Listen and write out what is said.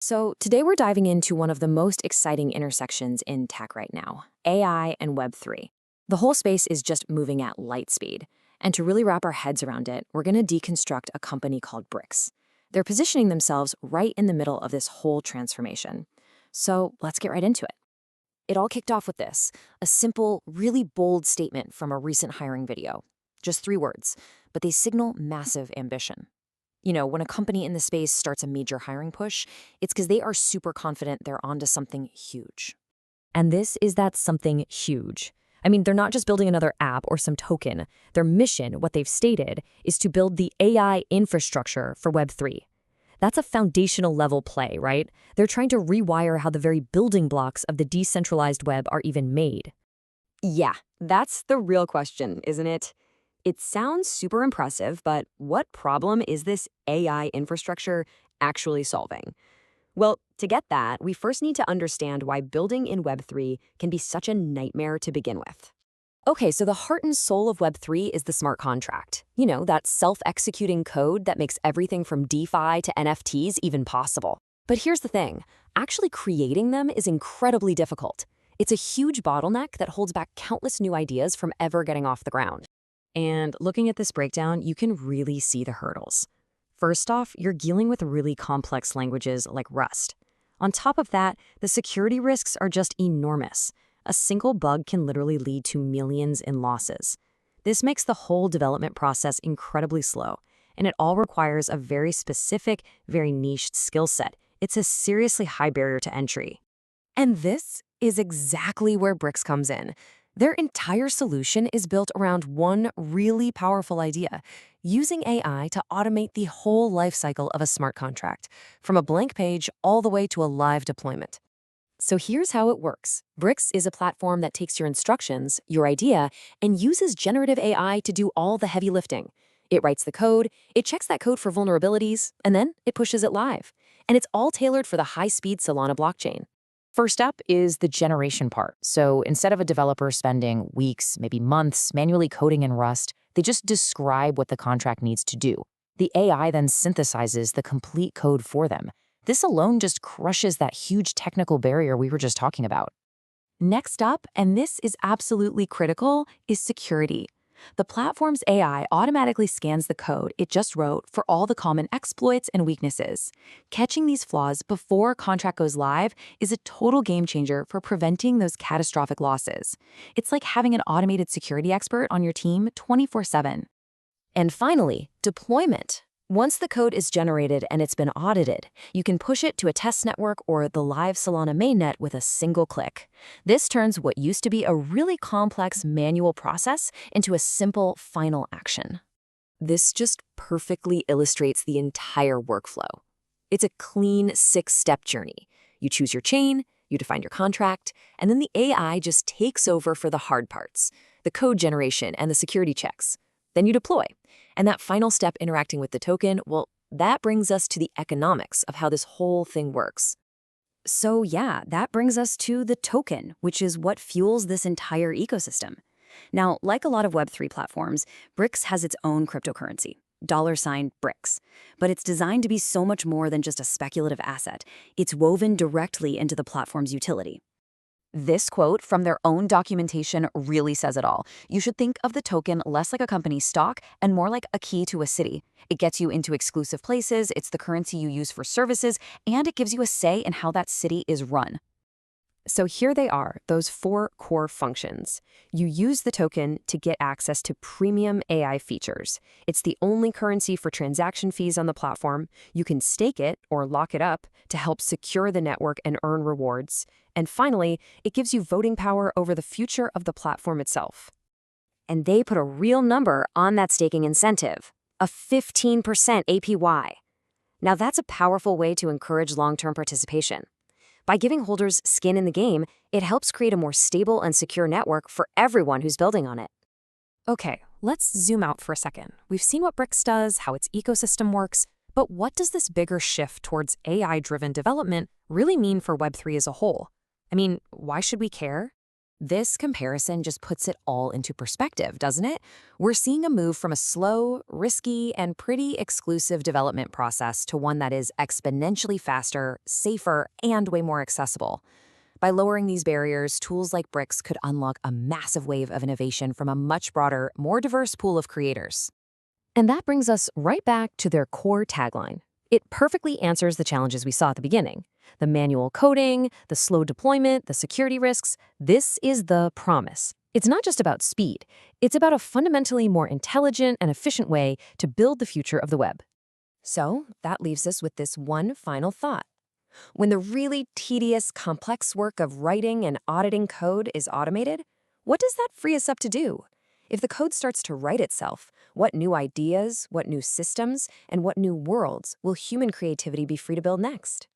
So, today we're diving into one of the most exciting intersections in tech right now, AI and Web3. The whole space is just moving at light speed. And to really wrap our heads around it, we're going to deconstruct a company called BRIXS. They're positioning themselves right in the middle of this whole transformation. So, let's get right into it. It all kicked off with this, a simple, really bold statement from a recent hiring video. Just 3 words, but they signal massive ambition. When a company in the space starts a major hiring push, it's because they are super confident they're onto something huge. And this is that something huge. I mean, they're not just building another app or some token. Their mission, what they've stated, is to build the AI infrastructure for Web3. That's a foundational level play, right? They're trying to rewire how the very building blocks of the decentralized web are even made. Yeah, that's the real question, isn't it? It sounds super impressive, but what problem is this AI infrastructure actually solving? Well, to get that, we first need to understand why building in Web3 can be such a nightmare to begin with. Okay, so the heart and soul of Web3 is the smart contract. That self-executing code that makes everything from DeFi to NFTs even possible. But here's the thing, actually creating them is incredibly difficult. It's a huge bottleneck that holds back countless new ideas from ever getting off the ground. And looking at this breakdown, you can really see the hurdles. First off, you're dealing with really complex languages like Rust. On top of that, the security risks are just enormous. A single bug can literally lead to millions in losses. This makes the whole development process incredibly slow, and it all requires a very specific, very niched skill set. It's a seriously high barrier to entry. And this is exactly where BRICS comes in. Their entire solution is built around one really powerful idea, using AI to automate the whole lifecycle of a smart contract, from a blank page all the way to a live deployment. So here's how it works. BRICS is a platform that takes your instructions, your idea, and uses generative AI to do all the heavy lifting. It writes the code, it checks that code for vulnerabilities, and then it pushes it live. And it's all tailored for the high-speed Solana blockchain. First up is the generation part. So instead of a developer spending weeks, maybe months, manually coding in Rust, they just describe what the contract needs to do. The AI then synthesizes the complete code for them. This alone just crushes that huge technical barrier we were just talking about. Next up, and this is absolutely critical, is security. The platform's AI automatically scans the code it just wrote for all the common exploits and weaknesses. Catching these flaws before a contract goes live is a total game changer for preventing those catastrophic losses. It's like having an automated security expert on your team 24/7. And finally, deployment. Once the code is generated and it's been audited, you can push it to a test network or the live Solana mainnet with a single click. This turns what used to be a really complex manual process into a simple final action. This just perfectly illustrates the entire workflow. It's a clean 6-step journey. You choose your chain, you define your contract, and then the AI just takes over for the hard parts, the code generation and the security checks. Then you deploy. And that final step interacting with the token, well, that brings us to the economics of how this whole thing works. So yeah, that brings us to the token, which is what fuels this entire ecosystem. Now, like a lot of Web3 platforms, BRICS has its own cryptocurrency, $BRICS. But it's designed to be so much more than just a speculative asset. It's woven directly into the platform's utility. This quote from their own documentation really says it all. You should think of the token less like a company's stock and more like a key to a city. It gets you into exclusive places, it's the currency you use for services, and it gives you a say in how that city is run. So here they are, those 4 core functions. You use the token to get access to premium AI features. It's the only currency for transaction fees on the platform. You can stake it or lock it up to help secure the network and earn rewards. And finally, it gives you voting power over the future of the platform itself. And they put a real number on that staking incentive, a 15% APY. Now that's a powerful way to encourage long-term participation. By giving holders skin in the game, it helps create a more stable and secure network for everyone who's building on it. Okay, let's zoom out for a second. We've seen what BRICS does, how its ecosystem works, but what does this bigger shift towards AI-driven development really mean for Web3 as a whole? I mean, why should we care? This comparison just puts it all into perspective, doesn't it? We're seeing a move from a slow, risky, and pretty exclusive development process to one that is exponentially faster, safer, and way more accessible. By lowering these barriers, tools like BRICS could unlock a massive wave of innovation from a much broader, more diverse pool of creators. And that brings us right back to their core tagline. It perfectly answers the challenges we saw at the beginning. The manual coding, the slow deployment, the security risks. This is the promise. It's not just about speed. It's about a fundamentally more intelligent and efficient way to build the future of the web. So that leaves us with this one final thought. When the really tedious, complex work of writing and auditing code is automated, what does that free us up to do? If the code starts to write itself, what new ideas, what new systems, and what new worlds will human creativity be free to build next?